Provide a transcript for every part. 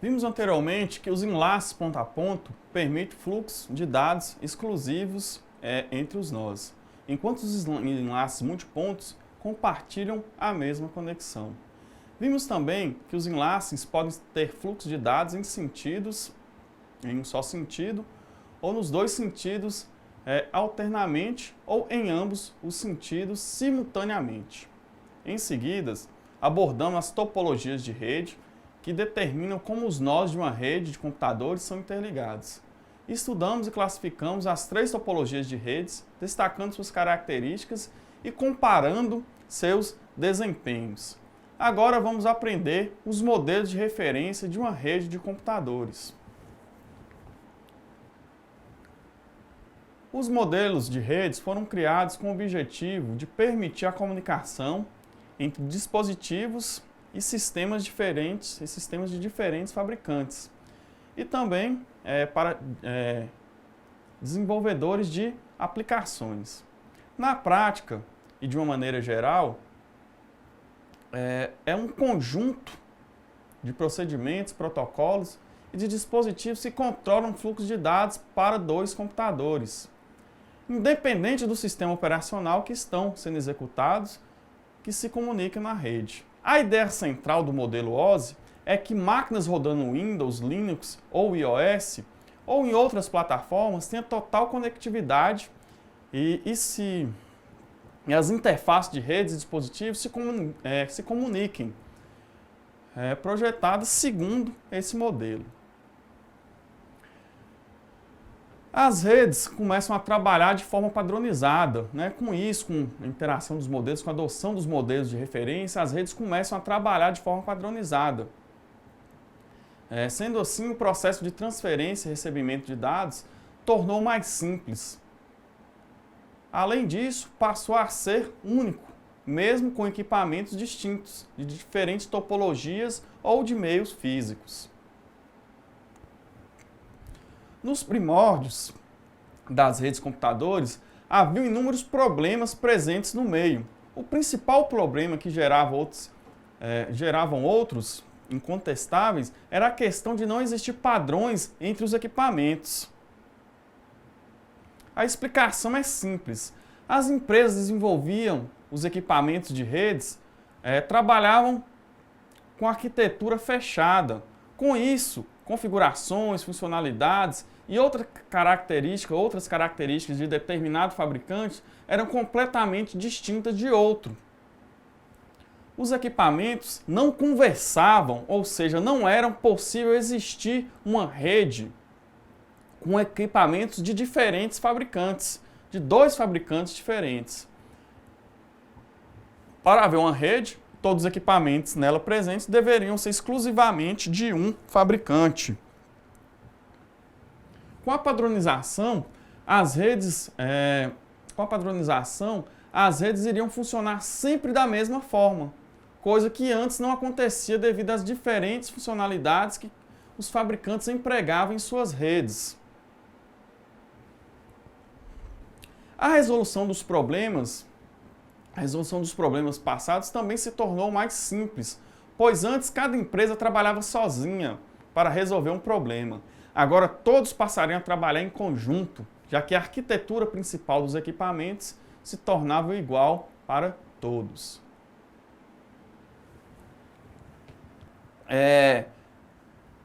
Vimos anteriormente que os enlaces ponto a ponto permitem fluxo de dados exclusivos entre os nós, enquanto os enlaces multipontos compartilham a mesma conexão. Vimos também que os enlaces podem ter fluxo de dados em sentidos, em um só sentido, ou nos dois sentidos alternamente ou em ambos os sentidos simultaneamente. Em seguida, abordamos as topologias de rede, que determinam como os nós de uma rede de computadores são interligados. Estudamos e classificamos as 3 topologias de redes, destacando suas características e comparando seus desempenhos. Agora vamos aprender os modelos de referência de uma rede de computadores. Os modelos de redes foram criados com o objetivo de permitir a comunicação entre dispositivos e sistemas de diferentes fabricantes. E também para desenvolvedores de aplicações. Na prática, e de uma maneira geral, é um conjunto de procedimentos, protocolos e de dispositivos que controlam o fluxo de dados para 2 computadores, independente do sistema operacional que estão sendo executados, que se comunicam na rede. A ideia central do modelo OSI é que máquinas rodando Windows, Linux ou iOS ou em outras plataformas tenham total conectividade e as interfaces de redes e dispositivos se comuniquem, projetadas segundo esse modelo. As redes começam a trabalhar de forma padronizada, Com isso, com a interação dos modelos, com a adoção dos modelos de referência, as redes começam a trabalhar de forma padronizada. Sendo assim, o processo de transferência e recebimento de dados tornou mais simples. Além disso, passou a ser único, mesmo com equipamentos distintos, de diferentes topologias ou de meios físicos. Nos primórdios das redes de computadores, havia inúmeros problemas presentes no meio. O principal problema que geravam outros incontestáveis era a questão de não existir padrões entre os equipamentos. A explicação é simples. As empresas desenvolviam os equipamentos de redes, trabalhavam com arquitetura fechada. Com isso, configurações, funcionalidades e outras características de determinado fabricante eram completamente distintas de outro. Os equipamentos não conversavam, ou seja, não era possível existir uma rede com equipamentos de diferentes fabricantes, de 2 fabricantes diferentes. Para haver uma rede, todos os equipamentos nela presentes deveriam ser exclusivamente de um fabricante. Com a padronização, as redes iriam funcionar sempre da mesma forma, coisa que antes não acontecia devido às diferentes funcionalidades que os fabricantes empregavam em suas redes. A resolução dos problemas passados também se tornou mais simples, pois antes cada empresa trabalhava sozinha para resolver um problema. Agora todos passariam a trabalhar em conjunto, já que a arquitetura principal dos equipamentos se tornava igual para todos.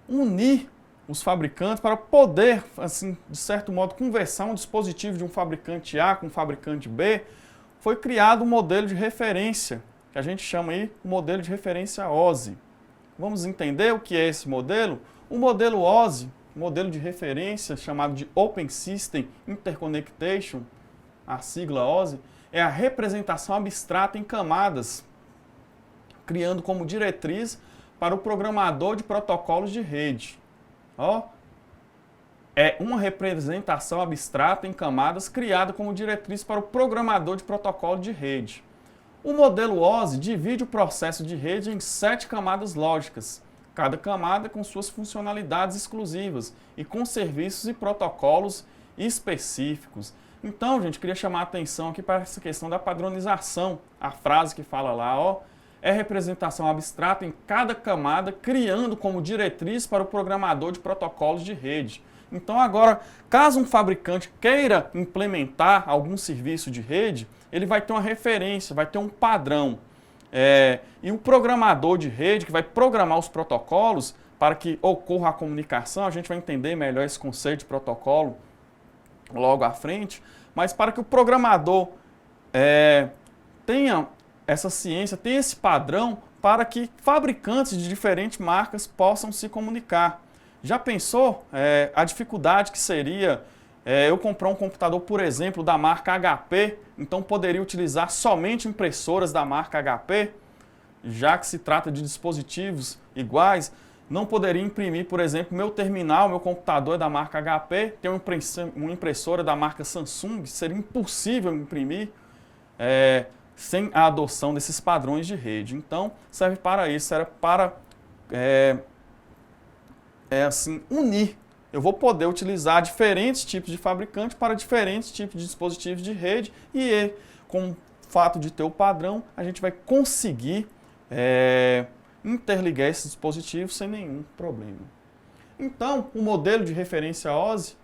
Unir os fabricantes para poder, assim, de certo modo, conversar um dispositivo de um fabricante A com um fabricante B, foi criado um modelo de referência, que a gente chama aí o modelo de referência OSI. Vamos entender o que é esse modelo? O modelo OSI, modelo de referência chamado de Open System Interconnectation, a sigla OSI, é a representação abstrata em camadas, criando como diretriz para o programador de protocolos de rede. É uma representação abstrata em camadas criada como diretriz para o programador de protocolo de rede. O modelo OSI divide o processo de rede em 7 camadas lógicas, cada camada com suas funcionalidades exclusivas e com serviços e protocolos específicos. Então, gente, queria chamar a atenção aqui para essa questão da padronização. A frase que fala lá, é representação abstrata em cada camada, criando como diretriz para o programador de protocolos de rede. Então agora, caso um fabricante queira implementar algum serviço de rede, ele vai ter uma referência, vai ter um padrão. E o programador de rede, que vai programar os protocolos para que ocorra a comunicação, a gente vai entender melhor esse conceito de protocolo logo à frente, mas para que o programador tenha essa ciência, tenha esse padrão para que fabricantes de diferentes marcas possam se comunicar. Já pensou a dificuldade que seria eu comprar um computador, por exemplo, da marca HP, então poderia utilizar somente impressoras da marca HP, já que se trata de dispositivos iguais, não poderia imprimir, por exemplo, meu terminal, meu computador é da marca HP, tem uma impressora da marca Samsung, seria impossível imprimir sem a adoção desses padrões de rede. Então, serve para isso, era para assim, unir. Eu vou poder utilizar diferentes tipos de fabricantes para diferentes tipos de dispositivos de rede e com o fato de ter o padrão, a gente vai conseguir interligar esses dispositivos sem nenhum problema. Então, o modelo de referência OSI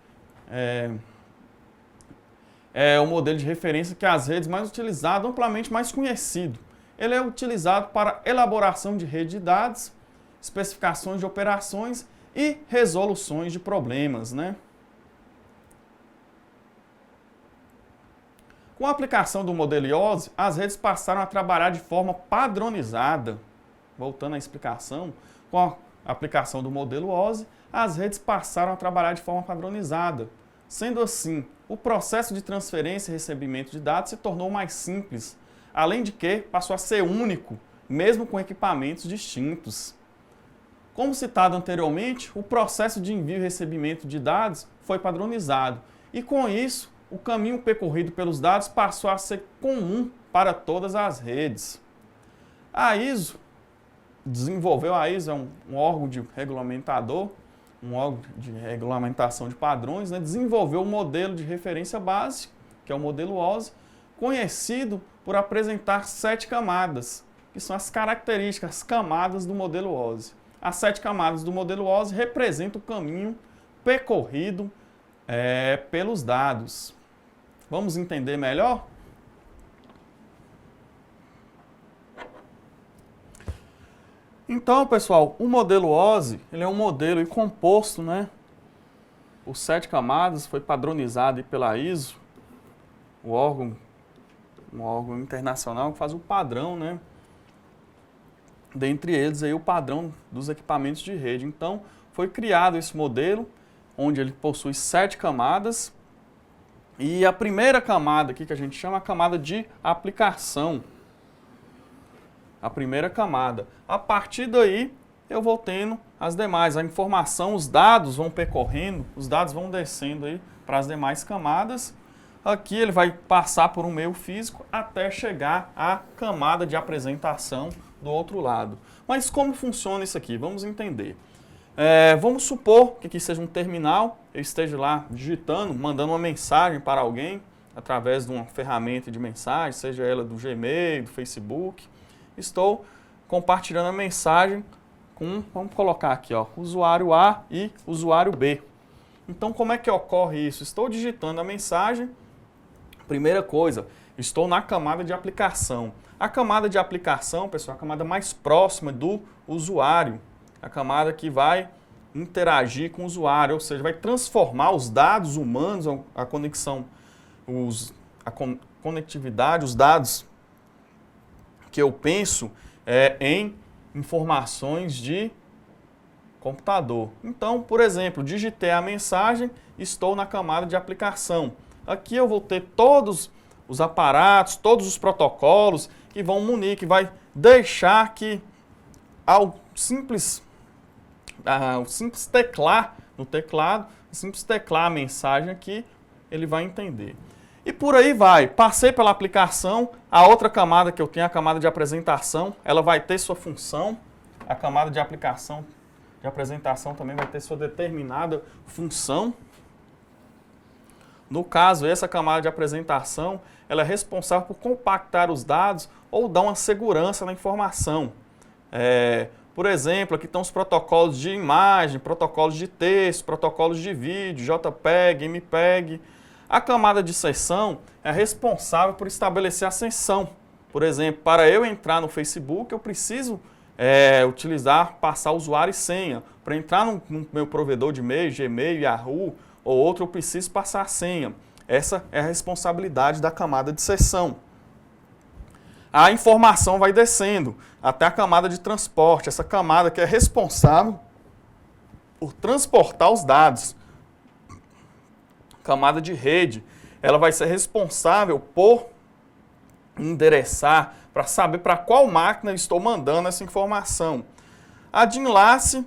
é o modelo de referência que as redes mais utilizadas, amplamente mais conhecido. Ele é utilizado para elaboração de rede de dados, especificações de operações e resoluções de problemas, né? Com a aplicação do modelo OSI, as redes passaram a trabalhar de forma padronizada. Voltando à explicação, com a aplicação do modelo OSI, as redes passaram a trabalhar de forma padronizada. Sendo assim, o processo de transferência e recebimento de dados se tornou mais simples, além de que passou a ser único, mesmo com equipamentos distintos. Como citado anteriormente, o processo de envio e recebimento de dados foi padronizado e, com isso, o caminho percorrido pelos dados passou a ser comum para todas as redes. A ISO é um órgão de regulamentador, um órgão de regulamentação de padrões, né, desenvolveu o modelo de referência básico, que é o modelo OSI, conhecido por apresentar 7 camadas, que são as características, as camadas do modelo OSI. As 7 camadas do modelo OSI representam o caminho percorrido pelos dados. Vamos entender melhor? Então, pessoal, o modelo OSI, ele é um modelo composto, né, por 7 camadas, foi padronizado pela ISO, um órgão internacional que faz o padrão, né, dentre eles aí o padrão dos equipamentos de rede. Então, foi criado esse modelo, onde ele possui 7 camadas, e a primeira camada aqui que a gente chama a camada de aplicação. A primeira camada. A partir daí, eu vou tendo as demais. A informação, os dados vão percorrendo, os dados vão descendo aí para as demais camadas. Aqui ele vai passar por um meio físico até chegar à camada de apresentação do outro lado. Mas como funciona isso aqui? Vamos entender. Vamos supor que aqui seja um terminal, eu esteja lá digitando, mandando uma mensagem para alguém, através de uma ferramenta de mensagem, seja ela do Gmail, do Facebook. Estou compartilhando a mensagem com, vamos colocar aqui, ó, usuário A e usuário B. Então, como é que ocorre isso? Estou digitando a mensagem, primeira coisa, estou na camada de aplicação. A camada de aplicação, pessoal, é a camada mais próxima do usuário, a camada que vai interagir com o usuário, ou seja, vai transformar os dados humanos, a conexão, a conectividade, os dados que eu penso em informações de computador. Então, por exemplo, digitei a mensagem, estou na camada de aplicação. Aqui eu vou ter todos os aparatos, todos os protocolos que vão munir, que vai deixar que ao simples teclar no teclado, simples teclar a mensagem aqui, ele vai entender. E por aí vai. Passei pela aplicação, a outra camada que eu tenho, a camada de apresentação, ela vai ter sua função. A camada de aplicação, de apresentação também vai ter sua determinada função. No caso, essa camada de apresentação, ela é responsável por compactar os dados ou dá uma segurança na informação. Por exemplo, aqui estão os protocolos de imagem, protocolos de texto, protocolos de vídeo, JPEG, MPEG. A camada de sessão é responsável por estabelecer a sessão. Por exemplo, para eu entrar no Facebook, eu preciso passar usuário e senha. Para entrar no meu provedor de e-mail, Gmail, Yahoo ou outro, eu preciso passar a senha. Essa é a responsabilidade da camada de sessão. A informação vai descendo até a camada de transporte, essa camada que é responsável por transportar os dados. Camada de rede, ela vai ser responsável por endereçar, para saber para qual máquina eu estou mandando essa informação. A de enlace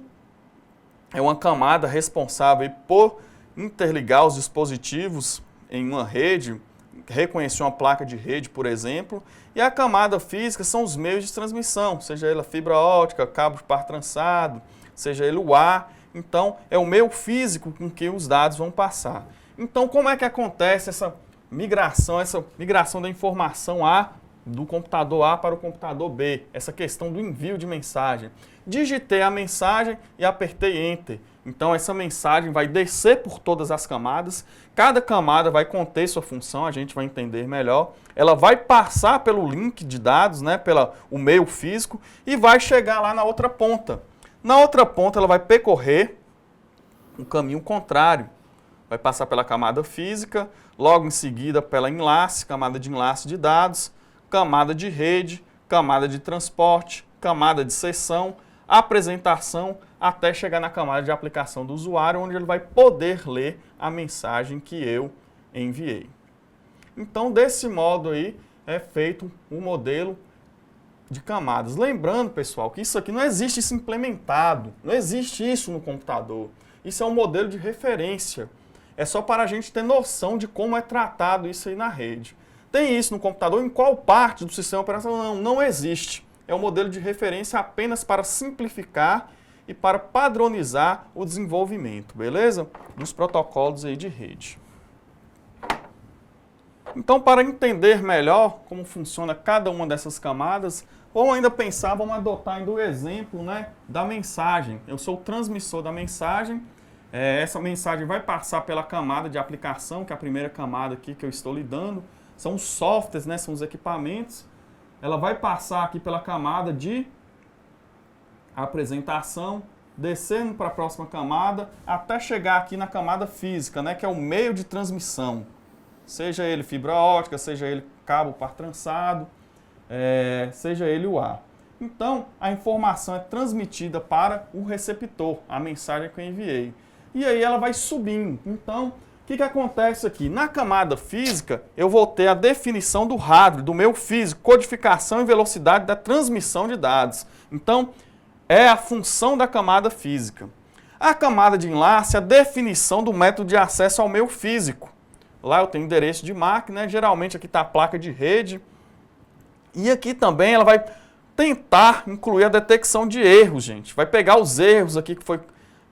é uma camada responsável por interligar os dispositivos em uma rede, reconhecer uma placa de rede, por exemplo, e a camada física são os meios de transmissão, seja ela fibra ótica, cabo de par trançado, seja ele o ar. Então, é o meio físico com que os dados vão passar. Então, como é que acontece essa migração da informação do computador A para o computador B, essa questão do envio de mensagem? Digitei a mensagem e apertei Enter. Então, essa mensagem vai descer por todas as camadas, cada camada vai conter sua função, a gente vai entender melhor. Ela vai passar pelo link de dados, o meio físico, e vai chegar lá na outra ponta. Na outra ponta, ela vai percorrer um caminho contrário. Vai passar pela camada física, logo em seguida pela enlace, camada de enlace de dados, camada de rede, camada de transporte, camada de sessão, apresentação, até chegar na camada de aplicação do usuário, onde ele vai poder ler a mensagem que eu enviei. Então, desse modo aí, é feito um modelo de camadas. Lembrando, pessoal, que isso aqui não existe isso implementado, não existe isso no computador. Isso é um modelo de referência. É só para a gente ter noção de como é tratado isso aí na rede. Tem isso no computador? Em qual parte do sistema operacional? Não existe. É um modelo de referência apenas para simplificar e para padronizar o desenvolvimento, beleza? Dos protocolos aí de rede. Então, para entender melhor como funciona cada uma dessas camadas, vamos ainda pensar, vamos adotar ainda o exemplo, da mensagem. Eu sou o transmissor da mensagem. Essa mensagem vai passar pela camada de aplicação, que é a primeira camada aqui que eu estou lidando. São os softwares, são os equipamentos. Ela vai passar aqui pela camada de apresentação, descendo para a próxima camada, até chegar aqui na camada física, que é o meio de transmissão. Seja ele fibra ótica, seja ele cabo par trançado, seja ele o ar. Então, a informação é transmitida para o receptor, a mensagem que eu enviei. E aí ela vai subindo. Então, o que acontece aqui? Na camada física, eu vou ter a definição do hardware, do meio físico, codificação e velocidade da transmissão de dados. Então, é a função da camada física. A camada de enlace é a definição do método de acesso ao meio físico. Lá eu tenho endereço de MAC, geralmente aqui está a placa de rede. E aqui também ela vai tentar incluir a detecção de erros, gente. Vai pegar os erros aqui que foi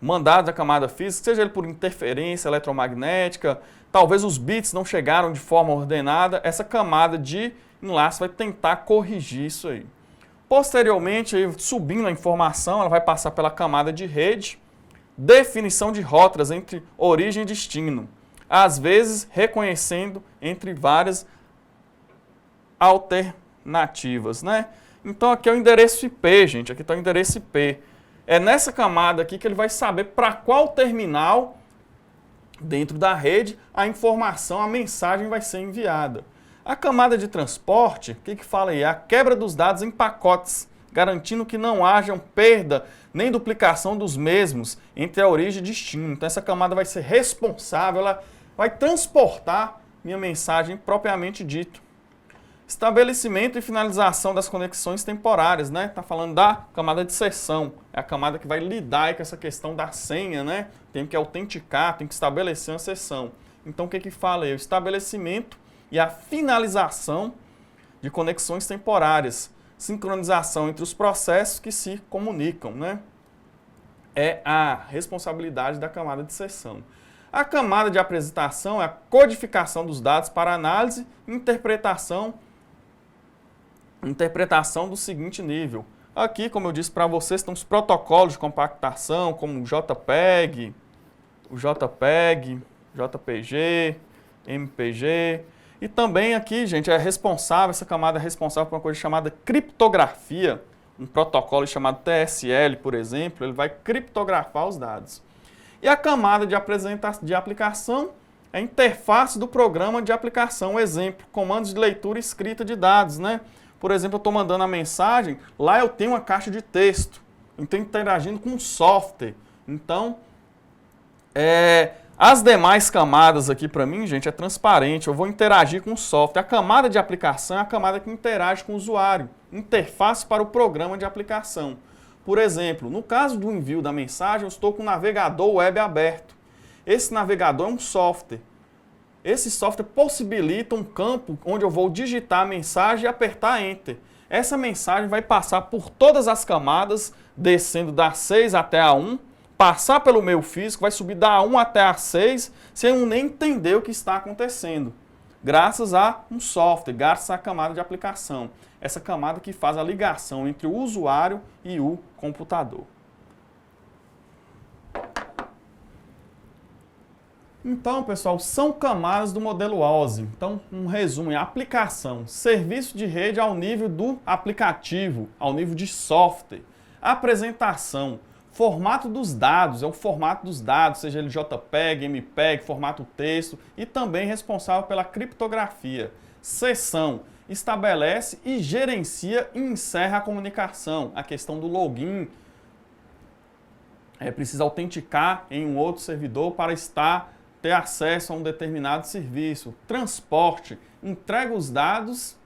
mandado da camada física, seja ele por interferência eletromagnética, talvez os bits não chegaram de forma ordenada, essa camada de enlace vai tentar corrigir isso aí. Posteriormente, subindo a informação, ela vai passar pela camada de rede, definição de rotas entre origem e destino, às vezes reconhecendo entre várias alternativas, Então aqui é o endereço IP, gente, aqui está o endereço IP. É nessa camada aqui que ele vai saber para qual terminal dentro da rede a informação, a mensagem vai ser enviada. A camada de transporte, o que fala aí? É a quebra dos dados em pacotes, garantindo que não haja perda nem duplicação dos mesmos entre a origem e destino. Então essa camada vai ser responsável, ela vai transportar minha mensagem propriamente dito. Estabelecimento e finalização das conexões temporárias, Está falando da camada de sessão. É a camada que vai lidar com essa questão da senha, Tem que autenticar, tem que estabelecer uma sessão. Então, o que fala aí? O estabelecimento e a finalização de conexões temporárias. Sincronização entre os processos que se comunicam, É a responsabilidade da camada de sessão. A camada de apresentação é a codificação dos dados para análise, interpretação interpretação do seguinte nível. Aqui, como eu disse para vocês, estão os protocolos de compactação, como o JPEG, JPG, MPG. E também aqui, gente, essa camada é responsável por uma coisa chamada criptografia. Um protocolo chamado TSL, por exemplo, ele vai criptografar os dados. E a camada de aplicação é a interface do programa de aplicação. Exemplo, comandos de leitura e escrita de dados, né? Por exemplo, eu estou mandando a mensagem, lá eu tenho uma caixa de texto, eu estou interagindo com um software. Então, as demais camadas aqui para mim, gente, é transparente, eu vou interagir com o software. A camada de aplicação é a camada que interage com o usuário, interface para o programa de aplicação. Por exemplo, no caso do envio da mensagem, eu estou com o navegador web aberto. Esse navegador é um software. Esse software possibilita um campo onde eu vou digitar a mensagem e apertar Enter. Essa mensagem vai passar por todas as camadas, descendo da 6 até a 1, passar pelo meio físico, vai subir da 1 até a 6, sem eu nem entender o que está acontecendo. Graças a um software, graças à camada de aplicação. Essa camada que faz a ligação entre o usuário e o computador. Então, pessoal, são camadas do modelo OSI. Então, um resumo é aplicação, serviço de rede ao nível do aplicativo, ao nível de software. Apresentação, formato dos dados, é o formato dos dados, seja ele JPEG, MPEG, formato texto e também responsável pela criptografia. Sessão, estabelece e gerencia e encerra a comunicação, a questão do login. Precisa autenticar em um outro servidor para ter acesso a um determinado serviço. Transporte, entrega os dados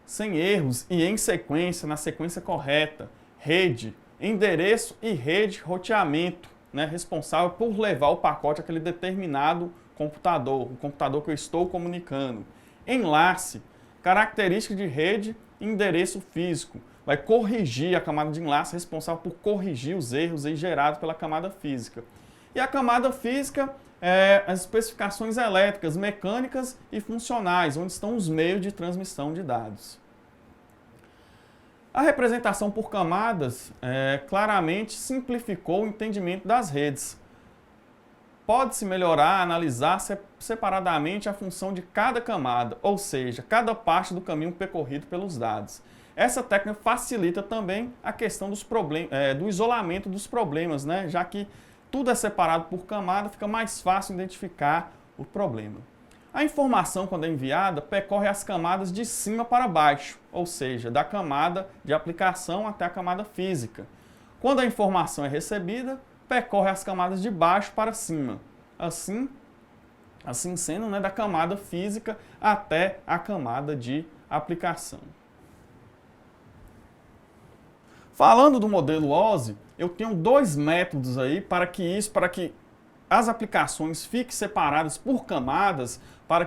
sem erros e em sequência, na sequência correta. Rede, endereço e rede, roteamento, né, responsável por levar o pacote àquele determinado computador, o computador que eu estou comunicando. Enlace, característica de rede e endereço físico. Vai corrigir a camada de enlace responsável por corrigir os erros aí gerados pela camada física. E a camada física é as especificações elétricas, mecânicas e funcionais, onde estão os meios de transmissão de dados. A representação por camadas claramente simplificou o entendimento das redes. Pode-se melhorar, analisar separadamente a função de cada camada, ou seja, cada parte do caminho percorrido pelos dados. Essa técnica facilita também a questão do isolamento dos problemas, né? Já que tudo é separado por camada, fica mais fácil identificar o problema. A informação, quando é enviada, percorre as camadas de cima para baixo, ou seja, da camada de aplicação até a camada física. Quando a informação é recebida, percorre as camadas de baixo para cima, assim sendo, né, da camada física até a camada de aplicação. Falando do modelo OSI, eu tenho dois métodos aí para que as aplicações fiquem separadas por camadas, para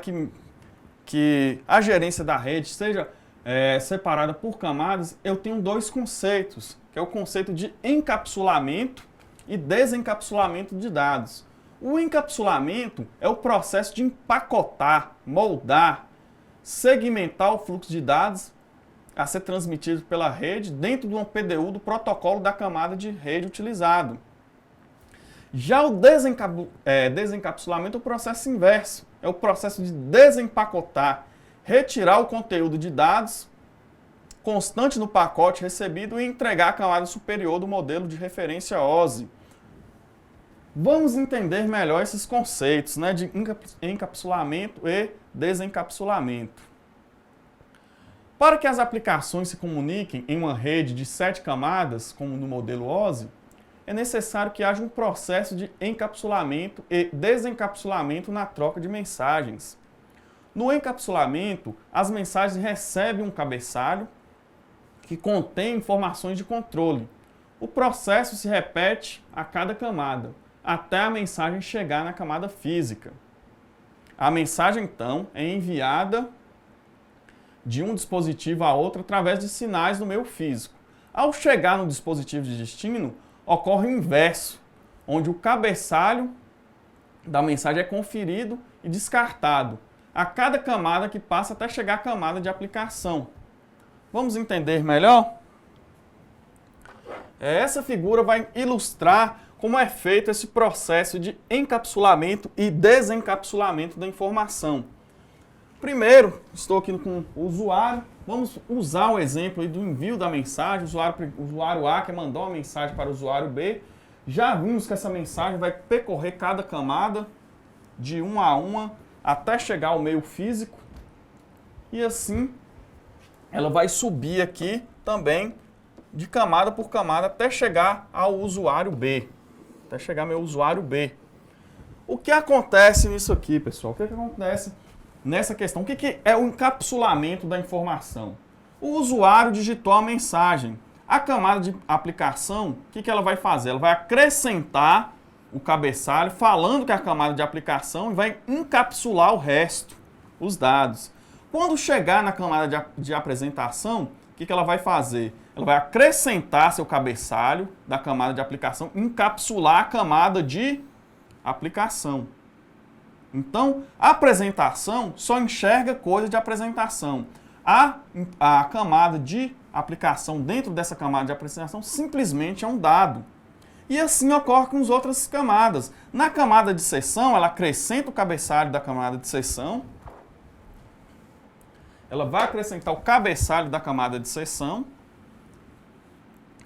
que a gerência da rede seja separada por camadas. Eu tenho dois conceitos, que é o conceito de encapsulamento e desencapsulamento de dados. O encapsulamento é o processo de empacotar, moldar, segmentar o fluxo de dados a ser transmitido pela rede dentro de um PDU do protocolo da camada de rede utilizado. Já o desencapsulamento é o processo inverso, é o processo de desempacotar, retirar o conteúdo de dados constante no pacote recebido e entregar a camada superior do modelo de referência OSI. Vamos entender melhor esses conceitos, né, de encapsulamento e desencapsulamento. Para que as aplicações se comuniquem em uma rede de 7 camadas, como no modelo OSI, é necessário que haja um processo de encapsulamento e desencapsulamento na troca de mensagens. No encapsulamento, as mensagens recebem um cabeçalho que contém informações de controle. O processo se repete a cada camada, até a mensagem chegar na camada física. A mensagem, então, é enviada de um dispositivo a outro através de sinais no meio físico. Ao chegar no dispositivo de destino, ocorre o inverso, onde o cabeçalho da mensagem é conferido e descartado a cada camada que passa até chegar à camada de aplicação. Vamos entender melhor? Essa figura vai ilustrar como é feito esse processo de encapsulamento e desencapsulamento da informação. Primeiro, estou aqui com o usuário. Vamos usar o exemplo aí do envio da mensagem. O usuário A que mandou uma mensagem para o usuário B. Já vimos que essa mensagem vai percorrer cada camada de uma a uma até chegar ao meio físico. E assim, ela vai subir aqui também de camada por camada até chegar ao usuário B. Até chegar meu usuário B. O que acontece nisso aqui, pessoal? O que acontece nessa questão? O que é o encapsulamento da informação? O usuário digitou a mensagem. A camada de aplicação, o que ela vai fazer? Ela vai acrescentar o cabeçalho falando que é a camada de aplicação e vai encapsular o resto, os dados. Quando chegar na camada de apresentação, o que ela vai fazer? Ela vai acrescentar seu cabeçalho da camada de aplicação, encapsular a camada de aplicação. Então, a apresentação só enxerga coisa de apresentação. A camada de aplicação dentro dessa camada de apresentação simplesmente é um dado. E assim ocorre com as outras camadas. Na camada de seção, ela acrescenta o cabeçalho da camada de seção. Ela vai acrescentar o cabeçalho da camada de seção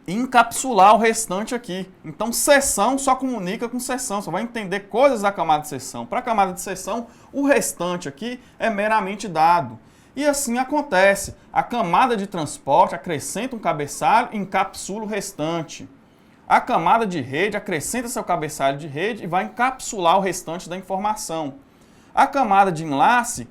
e encapsular o restante aqui. Então, seção só comunica com seção, só vai entender coisas da camada de seção. Para a camada de seção, o restante aqui é meramente dado. E assim acontece. A camada de transporte acrescenta um cabeçalho e encapsula o restante. A camada de rede acrescenta seu cabeçalho de rede e vai encapsular o restante da informação. A camada de enlace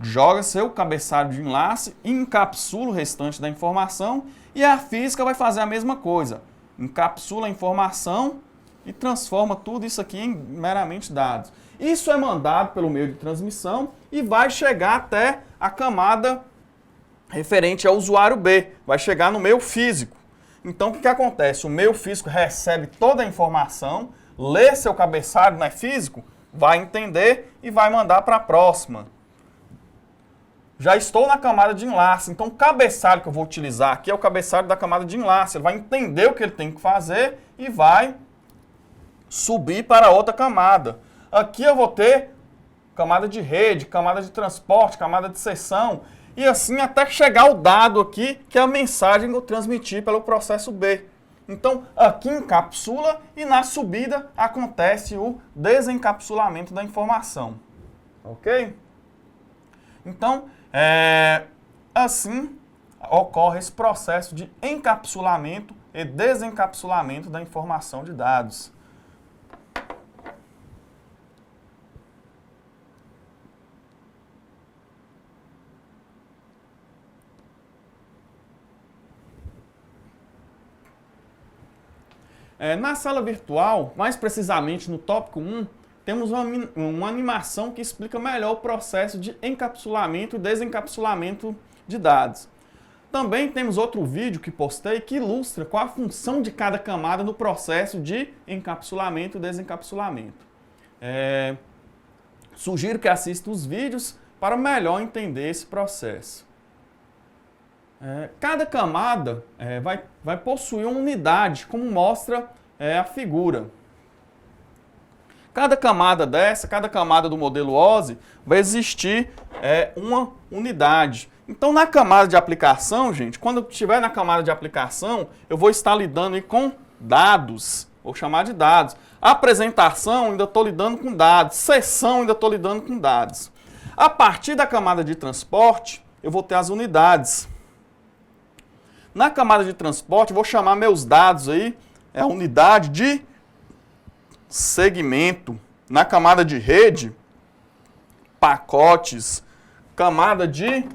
joga seu cabeçalho de enlace e encapsula o restante da informação. E a física vai fazer a mesma coisa. Encapsula a informação e transforma tudo isso aqui em meramente dados. Isso é mandado pelo meio de transmissão e vai chegar até a camada referente ao usuário B. Vai chegar no meio físico. Então, o que acontece? O meio físico recebe toda a informação, lê seu cabeçalho, não é físico, vai entender e vai mandar para a próxima. Já estou na camada de enlace, então o cabeçalho que eu vou utilizar aqui é o cabeçalho da camada de enlace. Ele vai entender o que ele tem que fazer e vai subir para outra camada. Aqui eu vou ter camada de rede, camada de transporte, camada de seção, e assim até chegar o dado aqui, que é a mensagem que eu transmiti pelo processo B. Então, aqui encapsula e na subida acontece o desencapsulamento da informação. Ok? Então, assim ocorre esse processo de encapsulamento e desencapsulamento da informação de dados. Na sala virtual, mais precisamente no tópico 1, temos uma animação que explica melhor o processo de encapsulamento e desencapsulamento de dados. Também temos outro vídeo que postei que ilustra qual a função de cada camada no processo de encapsulamento e desencapsulamento. Sugiro que assista os vídeos para melhor entender esse processo. Cada camada vai possuir uma unidade, como mostra a figura. Cada camada dessa, cada camada do modelo OSI, vai existir uma unidade. Então, na camada de aplicação, gente, quando eu estiver na camada de aplicação, eu vou estar lidando aí com dados, vou chamar de dados. Apresentação, ainda estou lidando com dados. Seção, ainda estou lidando com dados. A partir da camada de transporte, eu vou ter as unidades. Na camada de transporte, eu vou chamar meus dados aí, é a unidade de segmento. Na camada de rede, pacotes. Camada de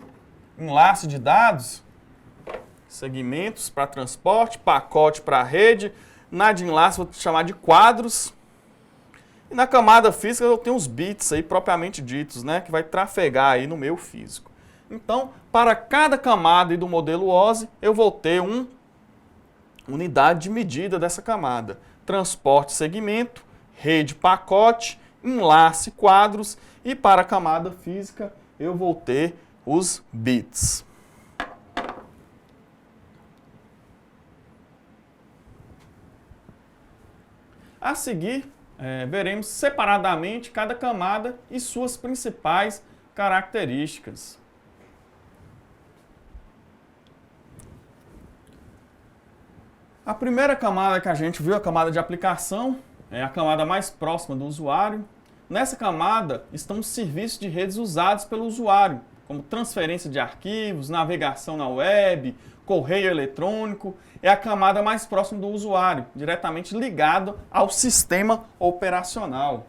enlace de dados, segmentos para transporte, pacote para rede. Na de enlace, vou chamar de quadros. E na camada física, eu tenho os bits aí propriamente ditos, né, que vai trafegar aí no meio físico. Então, para cada camada do modelo OSI, eu vou ter uma unidade de medida dessa camada. Transporte, segmento, rede, pacote, enlace, quadros. E para a camada física, eu vou ter os bits. A seguir, veremos separadamente cada camada e suas principais características. A primeira camada que a gente viu, a camada de aplicação, é a camada mais próxima do usuário. Nessa camada estão os serviços de redes usados pelo usuário, como transferência de arquivos, navegação na web, correio eletrônico. É a camada mais próxima do usuário, diretamente ligado ao sistema operacional.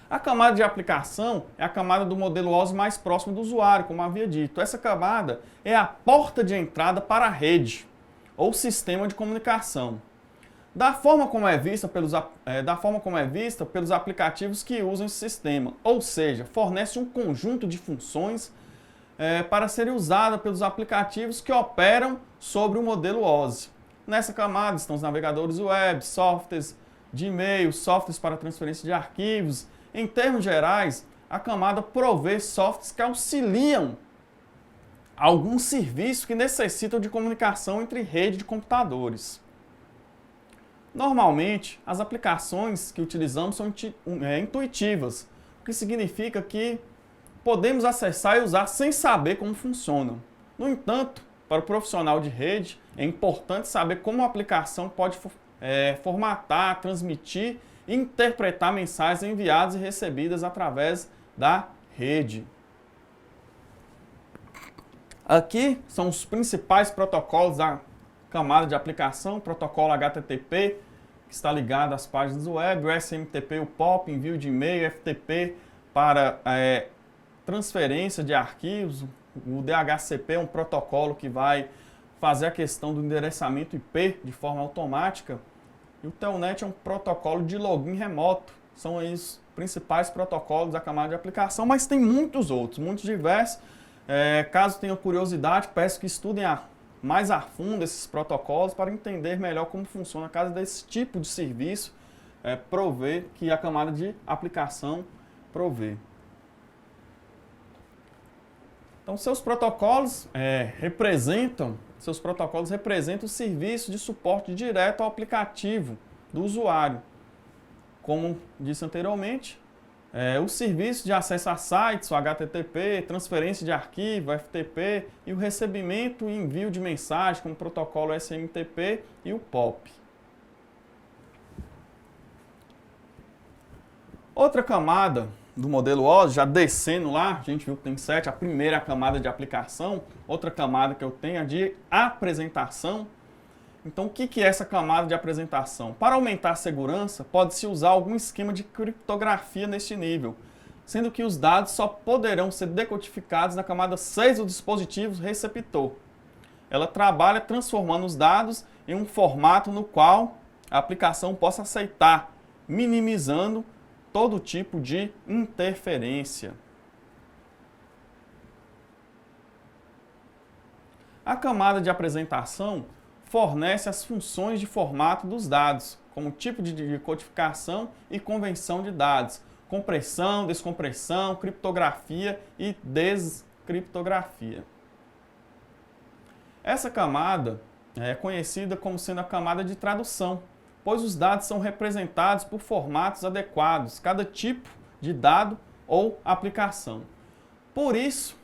A camada de aplicação é a camada do modelo OSI mais próximo do usuário, como havia dito. Essa camada é a porta de entrada para a rede ou sistema de comunicação. Da forma como é vista pelos aplicativos que usam esse sistema, ou seja, fornece um conjunto de funções para serem usadas pelos aplicativos que operam sobre o modelo OSI. Nessa camada estão os navegadores web, softwares de e-mail, softwares para transferência de arquivos. Em termos gerais, a camada provê softwares que auxiliam alguns serviços que necessitam de comunicação entre rede de computadores. Normalmente, as aplicações que utilizamos são intuitivas, o que significa que podemos acessar e usar sem saber como funcionam. No entanto, para o profissional de rede, é importante saber como a aplicação pode formatar, transmitir e interpretar mensagens enviadas e recebidas através da rede. Aqui são os principais protocolos da camada de aplicação, protocolo HTTP, que está ligado às páginas web, o SMTP, o POP, envio de e-mail, FTP para transferência de arquivos, o DHCP é um protocolo que vai fazer a questão do endereçamento IP de forma automática, e o Telnet é um protocolo de login remoto. São os principais protocolos da camada de aplicação, mas tem muitos outros, muitos diversos. Caso tenham curiosidade, peço que estudem mais a fundo esses protocolos para entender melhor como funciona cada desse tipo de serviço que a camada de aplicação provê. Então, seus protocolos representam o serviço de suporte direto ao aplicativo do usuário. Como disse anteriormente, o serviço de acesso a sites, o HTTP, transferência de arquivo, FTP, e o recebimento e envio de mensagem, como o protocolo SMTP e o POP. Outra camada do modelo OSI, já descendo lá, a gente viu que tem 7, a primeira é a camada de aplicação, outra camada que eu tenho é de apresentação. Então, o que é essa camada de apresentação? Para aumentar a segurança, pode-se usar algum esquema de criptografia neste nível, sendo que os dados só poderão ser decodificados na camada 6 do dispositivo receptor. Ela trabalha transformando os dados em um formato no qual a aplicação possa aceitar, minimizando todo tipo de interferência. A camada de apresentação fornece as funções de formato dos dados, como tipo de codificação e convenção de dados, compressão, descompressão, criptografia e descriptografia. Essa camada é conhecida como sendo a camada de tradução, pois os dados são representados por formatos adequados, cada tipo de dado ou aplicação. Por isso,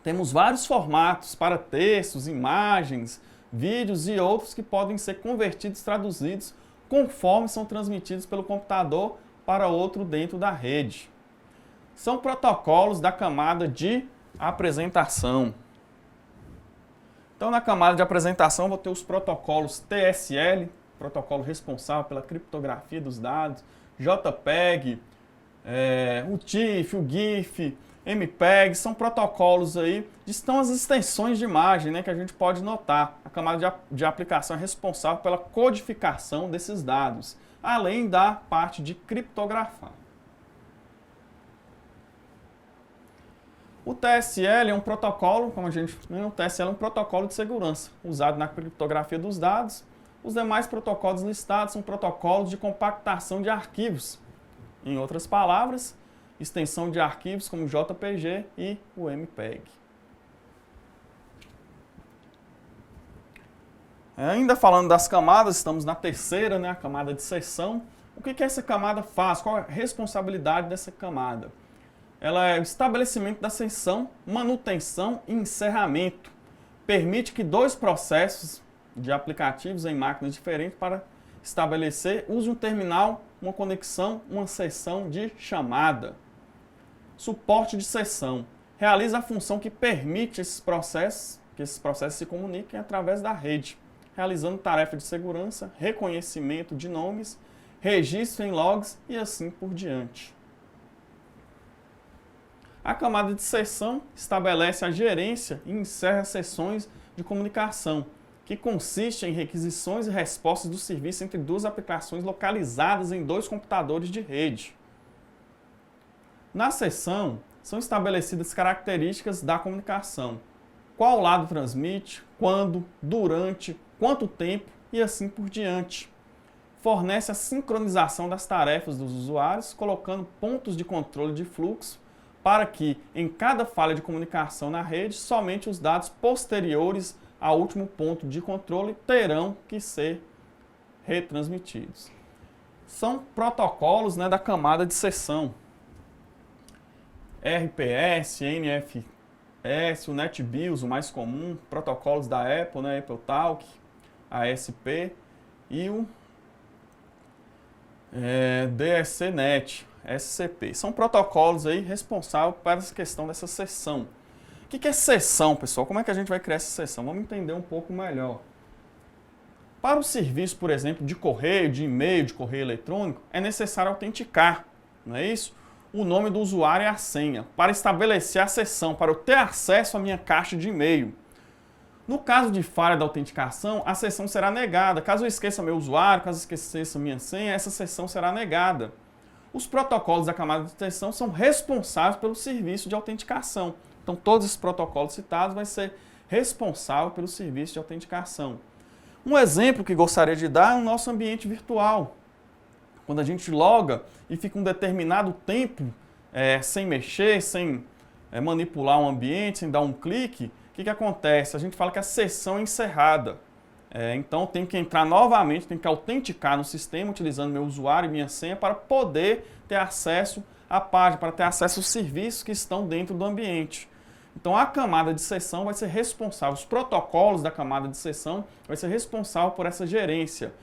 temos vários formatos para textos, imagens, vídeos e outros que podem ser convertidos e traduzidos conforme são transmitidos pelo computador para outro dentro da rede. São protocolos da camada de apresentação. Então, na camada de apresentação, vou ter os protocolos TSL, protocolo responsável pela criptografia dos dados, JPEG, o TIFF, o GIF, MPEG, são protocolos aí, estão as extensões de imagem, né, que a gente pode notar. A camada de aplicação é responsável pela codificação desses dados, além da parte de criptografar. O TSL é um protocolo, como a gente viu, o TSL é um protocolo de segurança, usado na criptografia dos dados. Os demais protocolos listados são protocolos de compactação de arquivos. Em outras palavras, extensão de arquivos como JPG e o MPEG. Ainda falando das camadas, estamos na terceira, né, a camada de seção. O que essa camada faz? Qual é a responsabilidade dessa camada? Ela é o estabelecimento da seção, manutenção e encerramento. Permite que dois processos de aplicativos em máquinas diferentes para estabelecer use um terminal, uma conexão, uma seção de chamada. Suporte de seção. Realiza a função que permite que esses processos se comuniquem através da rede, realizando tarefa de segurança, reconhecimento de nomes, registro em logs e assim por diante. A camada de seção estabelece a gerência e encerra sessões de comunicação, que consiste em requisições e respostas do serviço entre duas aplicações localizadas em dois computadores de rede. Na seção, são estabelecidas características da comunicação. Qual lado transmite, quando, durante, quanto tempo e assim por diante. Fornece a sincronização das tarefas dos usuários, colocando pontos de controle de fluxo para que, em cada falha de comunicação na rede, somente os dados posteriores ao último ponto de controle terão que ser retransmitidos. São protocolos, né, da camada de seção. RPS, NFS, o NetBIOS, o mais comum, protocolos da Apple, né, AppleTalk, ASP e o DSCNet, SCP. São protocolos aí responsáveis por essa questão dessa seção. O que é seção, pessoal? Como é que a gente vai criar essa seção? Vamos entender um pouco melhor. Para o serviço, por exemplo, de correio, de e-mail, de correio eletrônico, é necessário autenticar, não é isso? O nome do usuário e a senha, para estabelecer a seção, para eu ter acesso à minha caixa de e-mail. No caso de falha da autenticação, a seção será negada. Caso eu esqueça meu usuário, caso eu esqueça minha senha, essa seção será negada. Os protocolos da camada de seção são responsáveis pelo serviço de autenticação. Então, todos esses protocolos citados vão ser responsáveis pelo serviço de autenticação. Um exemplo que gostaria de dar é o nosso ambiente virtual. Quando a gente loga e fica um determinado tempo sem mexer, sem manipular o ambiente, sem dar um clique, o que acontece? A gente fala que a sessão é encerrada. Então, tem que entrar novamente, tem que autenticar no sistema, utilizando meu usuário e minha senha, para poder ter acesso à página, para ter acesso aos serviços que estão dentro do ambiente. Então, a camada de seção vai ser responsável, os protocolos da camada de seção vai ser responsável por essa gerência.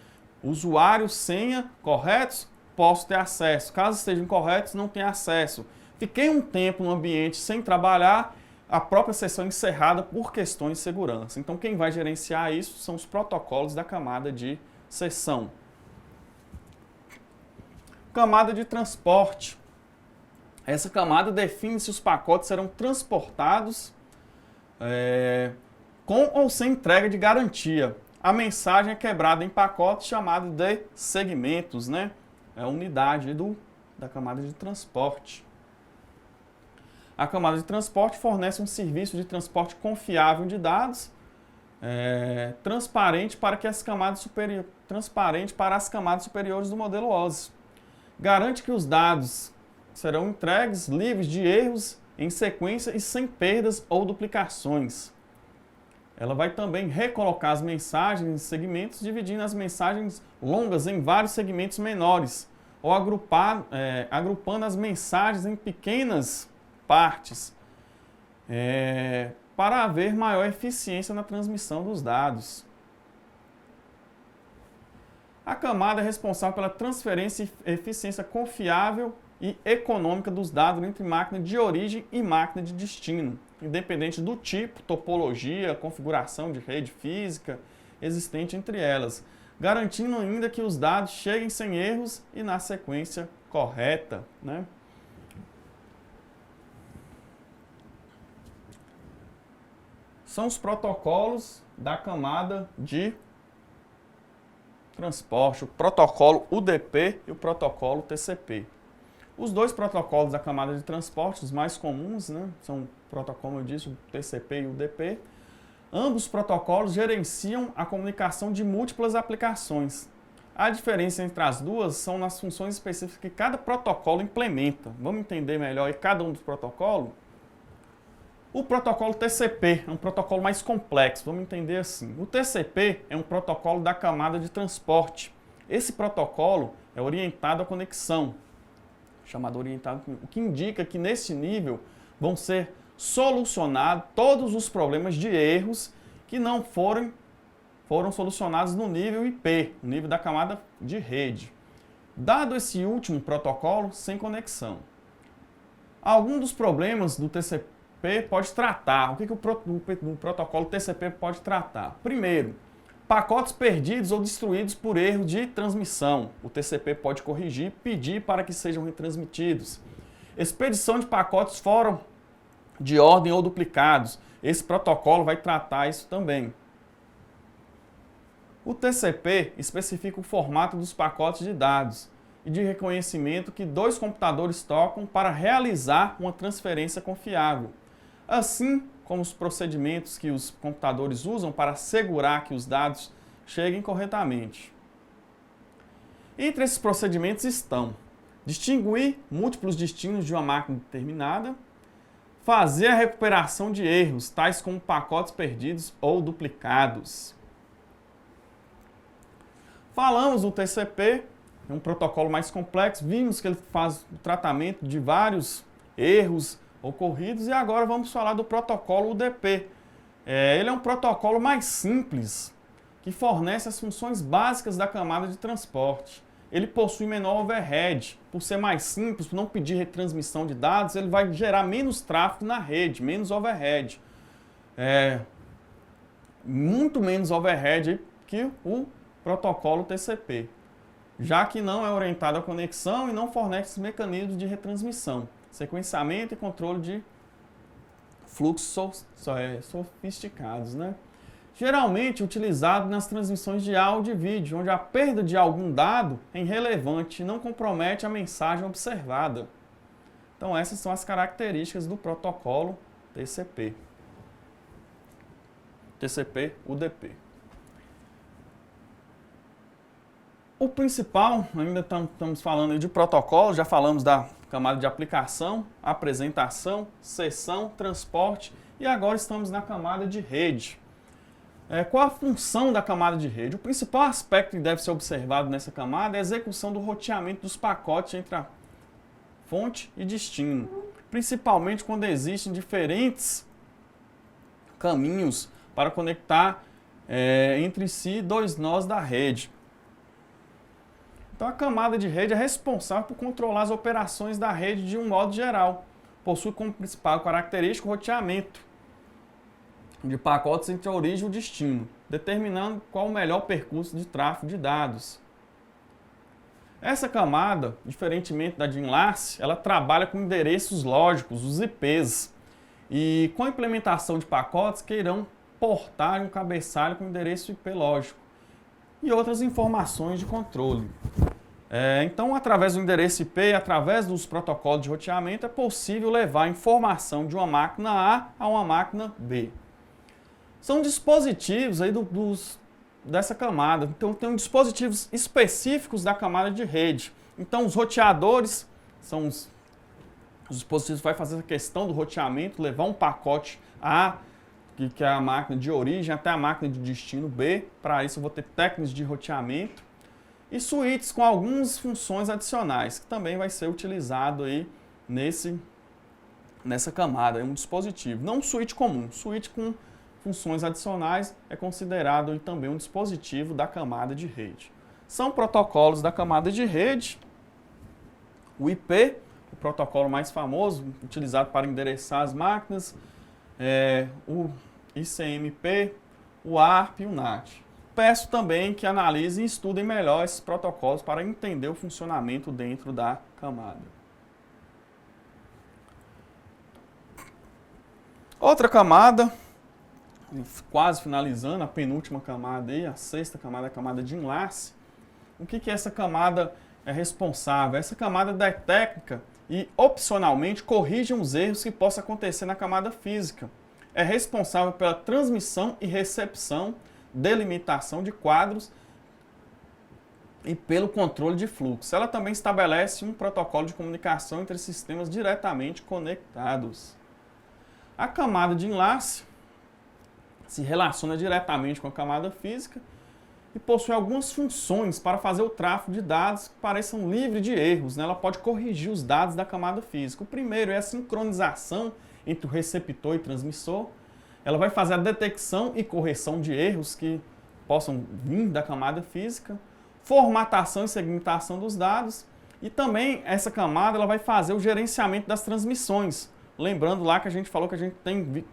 Usuário, senha, corretos? Posso ter acesso. Caso estejam incorretos, não tenho acesso. Fiquei um tempo no ambiente sem trabalhar, a própria sessão encerrada por questões de segurança. Então, quem vai gerenciar isso são os protocolos da camada de seção. Camada de transporte. Essa camada define se os pacotes serão transportados com ou sem entrega de garantia. A mensagem é quebrada em pacotes chamados de segmentos, né? É a unidade da camada de transporte. A camada de transporte fornece um serviço de transporte confiável de dados, transparente para as camadas superiores do modelo OSI. Garante que os dados serão entregues livres de erros em sequência e sem perdas ou duplicações. Ela vai também recolocar as mensagens em segmentos, dividindo as mensagens longas em vários segmentos menores, ou agrupando as mensagens em pequenas partes, para haver maior eficiência na transmissão dos dados. A camada é responsável pela transferência e eficiência confiável e econômica dos dados entre máquina de origem e máquina de destino, independente do tipo, topologia, configuração de rede física existente entre elas, garantindo ainda que os dados cheguem sem erros e na sequência correta, né? São os protocolos da camada de transporte, o protocolo UDP e o protocolo TCP. Os dois protocolos da camada de transporte, os mais comuns, né, são o protocolo, como eu disse, o TCP e o UDP. Ambos os protocolos gerenciam a comunicação de múltiplas aplicações. A diferença entre as duas são nas funções específicas que cada protocolo implementa. Vamos entender melhor aí cada um dos protocolos? O protocolo TCP é um protocolo mais complexo, vamos entender assim. O TCP é um protocolo da camada de transporte. Esse protocolo é orientado à conexão, chamado orientado, o que indica que nesse nível vão ser solucionados todos os problemas de erros que não foram solucionados no nível IP, no nível da camada de rede. Dado esse último protocolo sem conexão, algum dos problemas do TCP pode tratar. O que o protocolo TCP pode tratar? Primeiro, pacotes perdidos ou destruídos por erro de transmissão. O TCP pode corrigir, pedir para que sejam retransmitidos. Expedição de pacotes fora de ordem ou duplicados. Esse protocolo vai tratar isso também. O TCP especifica o formato dos pacotes de dados e de reconhecimento que dois computadores trocam para realizar uma transferência confiável, assim como os procedimentos que os computadores usam para assegurar que os dados cheguem corretamente. Entre esses procedimentos estão distinguir múltiplos destinos de uma máquina determinada, fazer a recuperação de erros, tais como pacotes perdidos ou duplicados. Falamos do TCP, é um protocolo mais complexo, vimos que ele faz o tratamento de vários erros ocorridos e agora vamos falar do protocolo UDP. Ele é um protocolo mais simples, que fornece as funções básicas da camada de transporte. Ele possui menor overhead, por ser mais simples, por não pedir retransmissão de dados, ele vai gerar menos tráfego na rede, menos overhead. Muito menos overhead que o protocolo TCP, já que não é orientado à conexão e não fornece mecanismos de retransmissão, sequenciamento e controle de fluxos sofisticados, né? Geralmente utilizado nas transmissões de áudio e vídeo, onde a perda de algum dado é irrelevante e não compromete a mensagem observada. Então essas são as características do protocolo TCP. TCP-UDP. O principal, ainda estamos falando de protocolo, já falamos da camada de aplicação, apresentação, sessão, transporte e agora estamos na camada de rede. Qual a função da camada de rede? O principal aspecto que deve ser observado nessa camada é a execução do roteamento dos pacotes entre a fonte e destino, principalmente quando existem diferentes caminhos para conectar entre si dois nós da rede. Então a camada de rede é responsável por controlar as operações da rede de um modo geral. Possui como principal característica o roteamento de pacotes entre a origem e o destino, determinando qual o melhor percurso de tráfego de dados. Essa camada, diferentemente da de enlace, ela trabalha com endereços lógicos, os IPs, e com a implementação de pacotes que irão portar um cabeçalho com endereço IP lógico e outras informações de controle. Então, através do endereço IP, através dos protocolos de roteamento, é possível levar informação de uma máquina A a uma máquina B. São dispositivos aí dessa camada. Então, tem dispositivos específicos da camada de rede. Então, os roteadores são os dispositivos que vão fazer a questão do roteamento, levar um pacote A, que é a máquina de origem, até a máquina de destino B. Para isso, eu vou ter técnicas de roteamento. E switches com algumas funções adicionais, que também vai ser utilizado aí nessa camada. É um dispositivo, não um switch comum. Switch com funções adicionais é considerado também um dispositivo da camada de rede. São protocolos da camada de rede. O IP, o protocolo mais famoso, utilizado para endereçar as máquinas, o ICMP, o ARP e o NAT. Peço também que analisem e estudem melhor esses protocolos para entender o funcionamento dentro da camada. Outra camada, quase finalizando, a penúltima camada aí, a sexta camada, a camada de enlace. O que essa camada é responsável? Essa camada detecta e opcionalmente corrige os erros que possam acontecer na camada física. É responsável pela transmissão e recepção, delimitação de quadros e pelo controle de fluxo. Ela também estabelece um protocolo de comunicação entre sistemas diretamente conectados. A camada de enlace se relaciona diretamente com a camada física e possui algumas funções para fazer o tráfego de dados que pareçam livres de erros, né? Ela pode corrigir os dados da camada física. O primeiro é a sincronização entre o receptor e transmissor. Ela vai fazer a detecção e correção de erros que possam vir da camada física, formatação e segmentação dos dados, e também essa camada ela vai fazer o gerenciamento das transmissões. Lembrando lá que a gente falou que a gente tem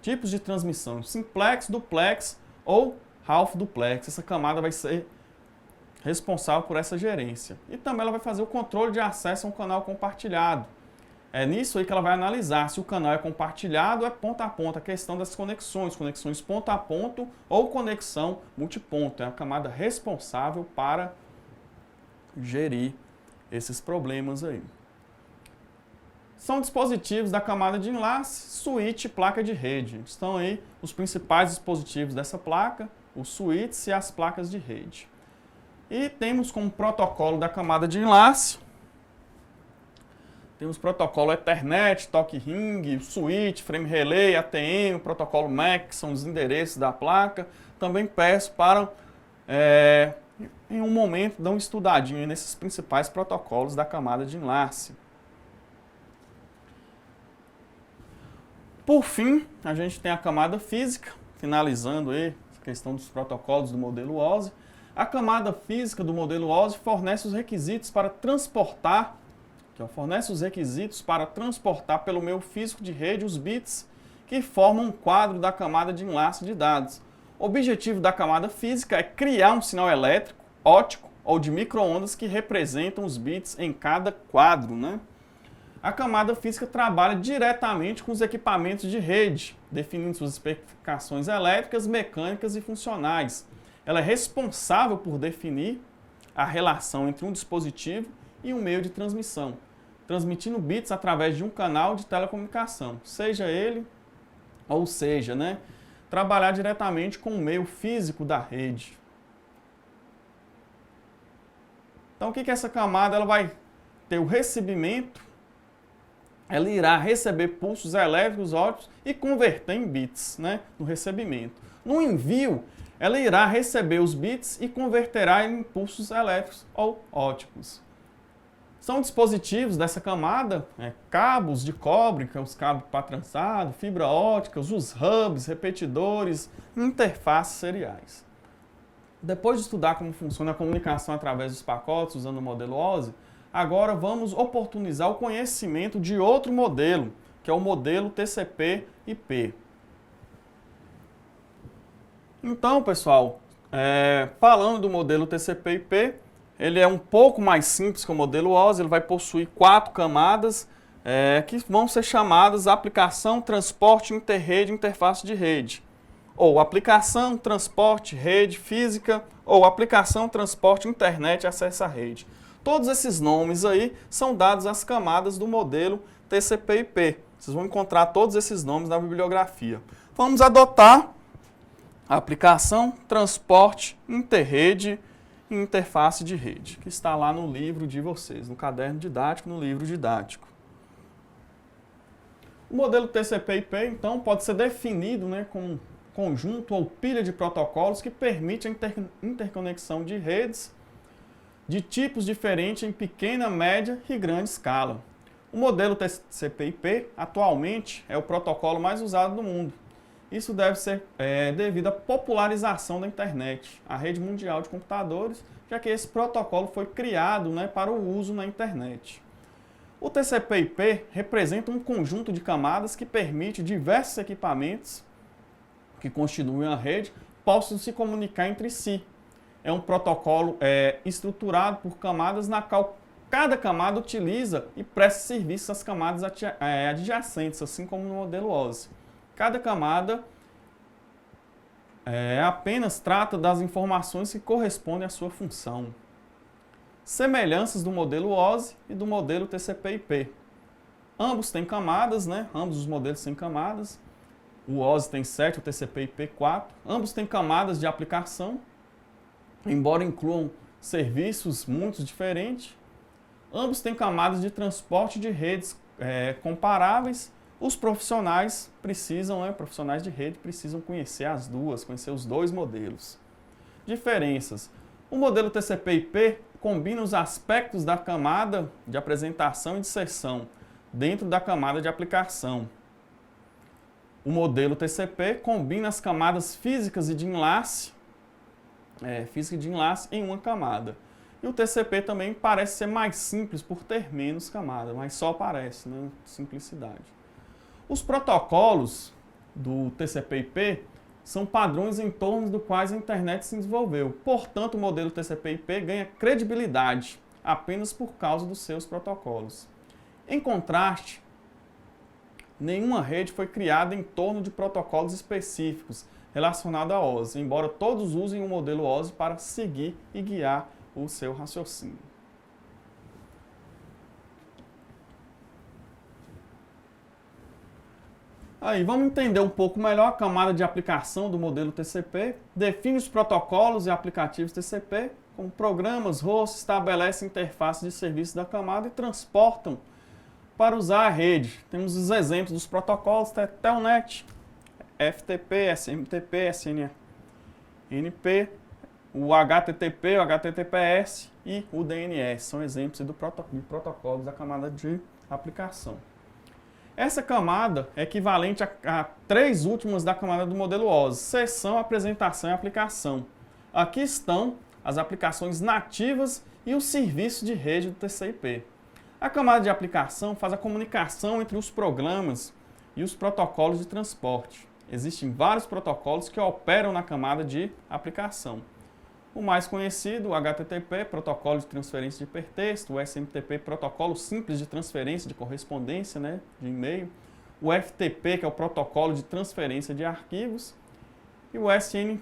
tipos de transmissão, simplex, duplex ou half duplex. Essa camada vai ser responsável por essa gerência. E também ela vai fazer o controle de acesso a um canal compartilhado. É nisso aí que ela vai analisar se o canal é compartilhado ou é ponta a ponta, a questão das conexões, conexões ponto a ponto ou conexão multiponto. É a camada responsável para gerir esses problemas aí. São dispositivos da camada de enlace, switch e placa de rede. Estão aí os principais dispositivos dessa placa, os switches e as placas de rede. E temos como protocolo da camada de enlace, temos o protocolo Ethernet, Talk Ring, Switch, Frame Relay, ATM, o protocolo MAC, que são os endereços da placa. Também peço para, em um momento, dar uma estudadinha nesses principais protocolos da camada de enlace. Por fim, a gente tem a camada física, finalizando aí a questão dos protocolos do modelo OSI. A camada física do modelo OSI fornece os requisitos para transportar, pelo meio físico de rede os bits que formam um quadro da camada de enlace de dados. O objetivo da camada física é criar um sinal elétrico, óptico ou de micro-ondas que representam os bits em cada quadro, né? A camada física trabalha diretamente com os equipamentos de rede, definindo suas especificações elétricas, mecânicas e funcionais. Ela é responsável por definir a relação entre um dispositivo e um meio de transmissão, transmitindo bits através de um canal de telecomunicação, seja ele ou seja, né, trabalhar diretamente com o meio físico da rede. Então, o que essa camada ela vai ter? O recebimento. Ela irá receber pulsos elétricos ópticos e converter em bits, né, no recebimento. No envio, ela irá receber os bits e converterá em impulsos elétricos ou ópticos. São dispositivos dessa camada, cabos de cobre, que é os cabos para trançado, fibra óptica, os hubs, repetidores, interfaces seriais. Depois de estudar como funciona a comunicação através dos pacotes usando o modelo OSI, agora vamos oportunizar o conhecimento de outro modelo, que é o modelo TCP/IP. Então, pessoal, falando do modelo TCP/IP, ele é um pouco mais simples que o modelo OSI, ele vai possuir 4 camadas que vão ser chamadas aplicação, transporte, interrede e interface de rede. Ou aplicação, transporte, rede física, ou aplicação, transporte, internet e acesso à rede. Todos esses nomes aí são dados às camadas do modelo TCP/IP. Vocês vão encontrar todos esses nomes na bibliografia. Vamos adotar a aplicação, transporte, interrede e interface de rede, que está lá no livro de vocês, no caderno didático, no livro didático. O modelo TCP/IP, então, pode ser definido, né, como um conjunto ou pilha de protocolos que permite a interconexão de redes de tipos diferentes em pequena, média e grande escala. O modelo TCP/IP, atualmente, é o protocolo mais usado do mundo. Isso deve ser devido à popularização da internet, a rede mundial de computadores, já que esse protocolo foi criado, né, para o uso na internet. O TCP/IP representa um conjunto de camadas que permite diversos equipamentos que constituem a rede possam se comunicar entre si. É um protocolo estruturado por camadas na qual cada camada utiliza e presta serviço às camadas adjacentes, assim como no modelo OSI. Cada camada apenas trata das informações que correspondem à sua função. Semelhanças do modelo OSI e do modelo TCP/IP. Ambos têm camadas, né? Ambos os modelos têm camadas. O OSI tem 7, o TCP/IP 4. Ambos têm camadas de aplicação, embora incluam serviços muito diferentes. Ambos têm camadas de transporte de redes comparáveis. Os profissionais precisam, profissionais de rede precisam conhecer as duas, conhecer os dois modelos. Diferenças. O modelo TCP/IP combina os aspectos da camada de apresentação e de inserção dentro da camada de aplicação. O modelo TCP combina as camadas físicas e de enlace, em uma camada. E o TCP também parece ser mais simples por ter menos camadas, mas só parece, né? Simplicidade. Os protocolos do TCP/IP são padrões em torno dos quais a internet se desenvolveu. Portanto, o modelo TCP/IP ganha credibilidade apenas por causa dos seus protocolos. Em contraste, nenhuma rede foi criada em torno de protocolos específicos relacionados a OSI, embora todos usem o modelo OSI para seguir e guiar o seu raciocínio. Aí, vamos entender um pouco melhor a camada de aplicação do modelo TCP. Define os protocolos e aplicativos TCP, como programas, hosts, estabelece interface de serviço da camada e transportam para usar a rede. Temos os exemplos dos protocolos, Telnet, FTP, SMTP, SNMP, o HTTP, o HTTPS e o DNS. São exemplos de protocolos da camada de aplicação. Essa camada é equivalente a três últimas da camada do modelo OSI: seção, apresentação e aplicação. Aqui estão as aplicações nativas e os serviços de rede do TCP. A camada de aplicação faz a comunicação entre os programas e os protocolos de transporte. Existem vários protocolos que operam na camada de aplicação. O mais conhecido, o HTTP, protocolo de transferência de hipertexto, o SMTP, protocolo simples de transferência de correspondência, de e-mail, o FTP, que é o protocolo de transferência de arquivos, e o SNMP,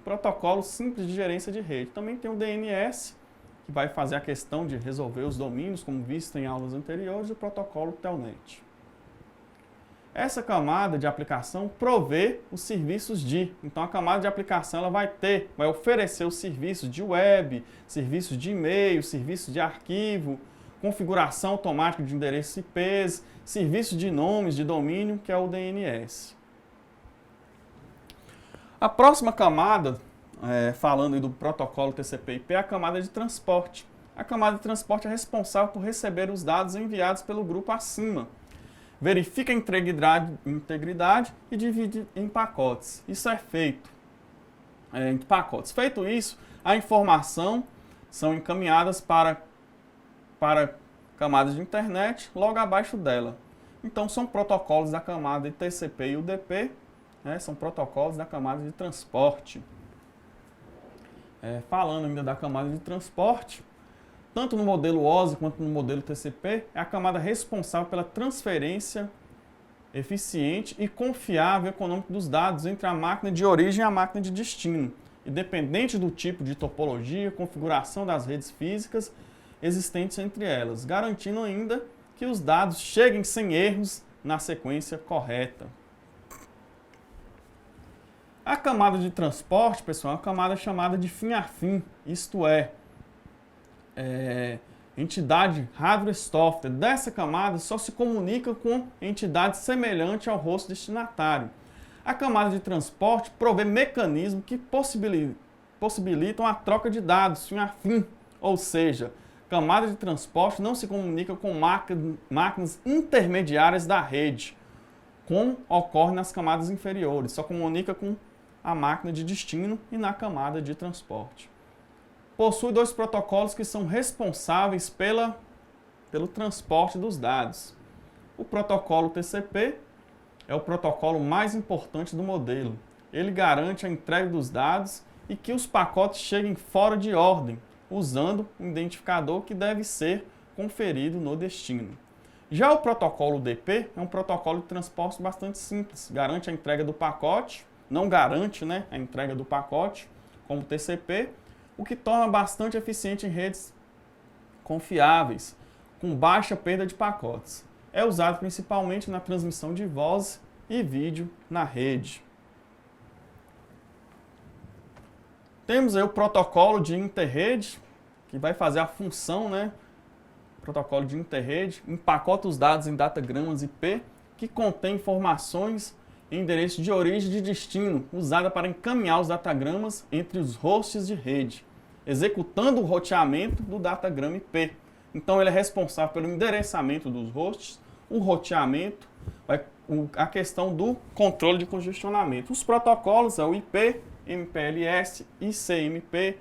protocolo simples de gerência de rede. Também tem o DNS, que vai fazer a questão de resolver os domínios, como visto em aulas anteriores, e o protocolo Telnet. Essa camada de aplicação provê os serviços de. Então, a camada de aplicação ela vai oferecer os serviços de web, serviços de e-mail, serviços de arquivo, configuração automática de endereços IPs, serviço de nomes de domínio, que é o DNS. A próxima camada, falando do protocolo TCP/IP, é a camada de transporte. A camada de transporte é responsável por receber os dados enviados pelo grupo acima. Verifica a integridade e divide em pacotes. Isso é feito em pacotes. Feito isso, a informação são encaminhadas para camadas de internet logo abaixo dela. Então, são protocolos da camada de TCP e UDP, são protocolos da camada de transporte. Falando ainda da camada de transporte, tanto no modelo OSI quanto no modelo TCP, é a camada responsável pela transferência eficiente e confiável econômica dos dados entre a máquina de origem e a máquina de destino, independente do tipo de topologia, configuração das redes físicas existentes entre elas, garantindo ainda que os dados cheguem sem erros na sequência correta. A camada de transporte, pessoal, é uma camada chamada de fim a fim, isto é, entidade hardware-software dessa camada só se comunica com entidades semelhantes ao host destinatário. A camada de transporte provê mecanismos que possibilitam a troca de dados fim a fim, ou seja, camada de transporte não se comunica com máquinas intermediárias da rede, como ocorre nas camadas inferiores, só comunica com a máquina de destino e na camada de transporte. Possui dois protocolos que são responsáveis pelo transporte dos dados. O protocolo TCP é o protocolo mais importante do modelo. Ele garante a entrega dos dados e que os pacotes cheguem fora de ordem, usando um identificador que deve ser conferido no destino. Já o protocolo UDP é um protocolo de transporte bastante simples. Garante a entrega do pacote, não garante a entrega do pacote, como o TCP, o que torna bastante eficiente em redes confiáveis, com baixa perda de pacotes. É usado principalmente na transmissão de voz e vídeo na rede. Temos aí o protocolo de interrede, que vai fazer a função protocolo de interrede, empacota os dados em datagramas IP que contém informações em endereço de origem e de destino, usada para encaminhar os datagramas entre os hosts de rede, executando o roteamento do datagrama IP. Então ele é responsável pelo endereçamento dos hosts, o roteamento, a questão do controle de congestionamento. Os protocolos é o IP, MPLS, ICMP,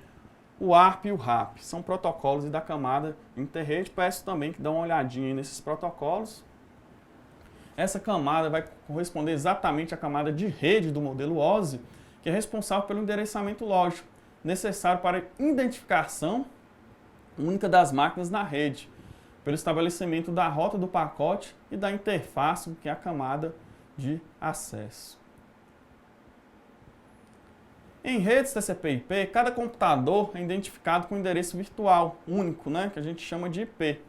o ARP e o RAP. São protocolos da camada interrede. Peço também que dê uma olhadinha aí nesses protocolos. Essa camada vai corresponder exatamente à camada de rede do modelo OSI, que é responsável pelo endereçamento lógico, necessário para a identificação única das máquinas na rede, pelo estabelecimento da rota do pacote e da interface, que é a camada de acesso. Em redes TCP/IP, cada computador é identificado com um endereço virtual único, que a gente chama de IP.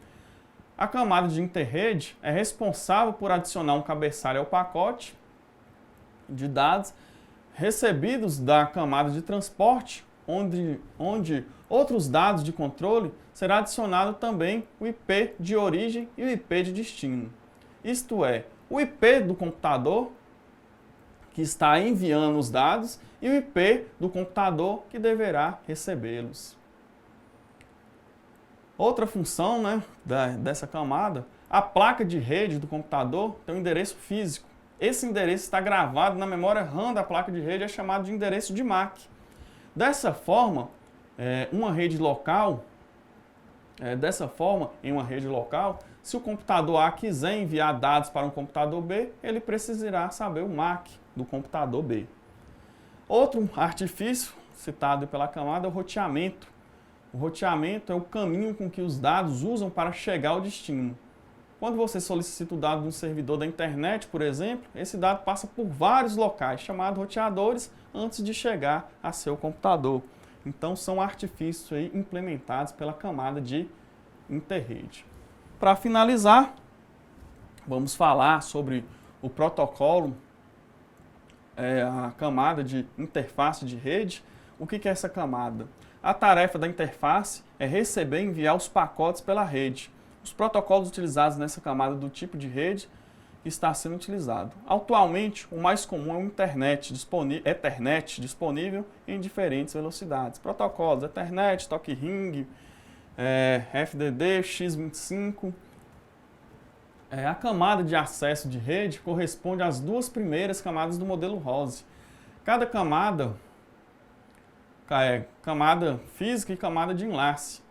A camada de interrede é responsável por adicionar um cabeçalho ao pacote de dados recebidos da camada de transporte, onde outros dados de controle será adicionado também o IP de origem e o IP de destino. Isto é, o IP do computador que está enviando os dados e o IP do computador que deverá recebê-los. Outra função dessa camada, a placa de rede do computador tem um endereço físico. Esse endereço está gravado na memória RAM da placa de rede, é chamado de endereço de MAC. Dessa forma, em uma rede local, se o computador A quiser enviar dados para um computador B, ele precisará saber o MAC do computador B. Outro artifício citado pela camada é o roteamento. O roteamento é o caminho com que os dados usam para chegar ao destino. Quando você solicita o dado de um servidor da internet, por exemplo, esse dado passa por vários locais, chamados roteadores, antes de chegar a seu computador. Então, são artifícios aí implementados pela camada de interrede. Para finalizar, vamos falar sobre o protocolo, a camada de interface de rede. O que é essa camada? A tarefa da interface é receber e enviar os pacotes pela rede. Os protocolos utilizados nessa camada do tipo de rede está sendo utilizado. Atualmente, o mais comum é o Ethernet disponível em diferentes velocidades. Protocolos Ethernet, Toque Ring, FDD, X25. A camada de acesso de rede corresponde às duas primeiras camadas do modelo ROSI. Cada camada camada física e camada de enlace.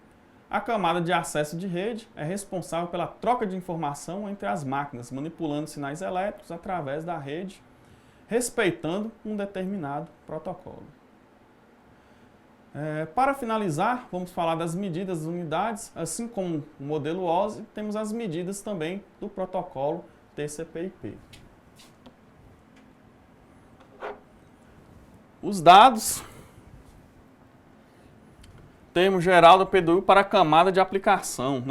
A camada de acesso de rede é responsável pela troca de informação entre as máquinas, manipulando sinais elétricos através da rede, respeitando um determinado protocolo. Para finalizar, vamos falar das medidas das unidades. Assim como o modelo OSI, temos as medidas também do protocolo TCP/IP. Os dados, termo geral do PDU para a camada de aplicação,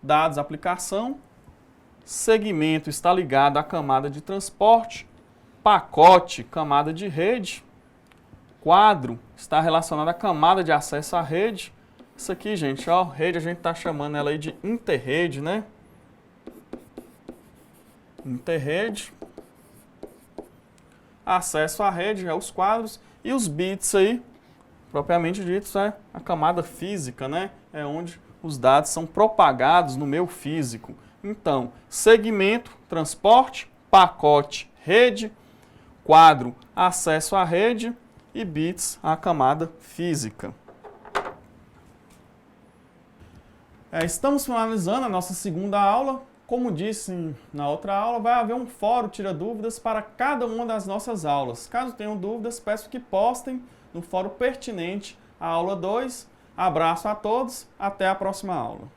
Dados, aplicação, segmento está ligado à camada de transporte, pacote, camada de rede, quadro está relacionado à camada de acesso à rede. Isso aqui, gente, rede a gente está chamando ela aí de interrede, Interrede. Acesso à rede, os quadros, e os bits aí, propriamente dito, é a camada física, É onde os dados são propagados no meio físico. Então, segmento, transporte, pacote, rede, quadro, acesso à rede e bits, a camada física. Estamos finalizando a nossa segunda aula. Como disse na outra aula, vai haver um fórum tira dúvidas para cada uma das nossas aulas. Caso tenham dúvidas, peço que postem no fórum pertinente à aula 2. Abraço a todos, até a próxima aula.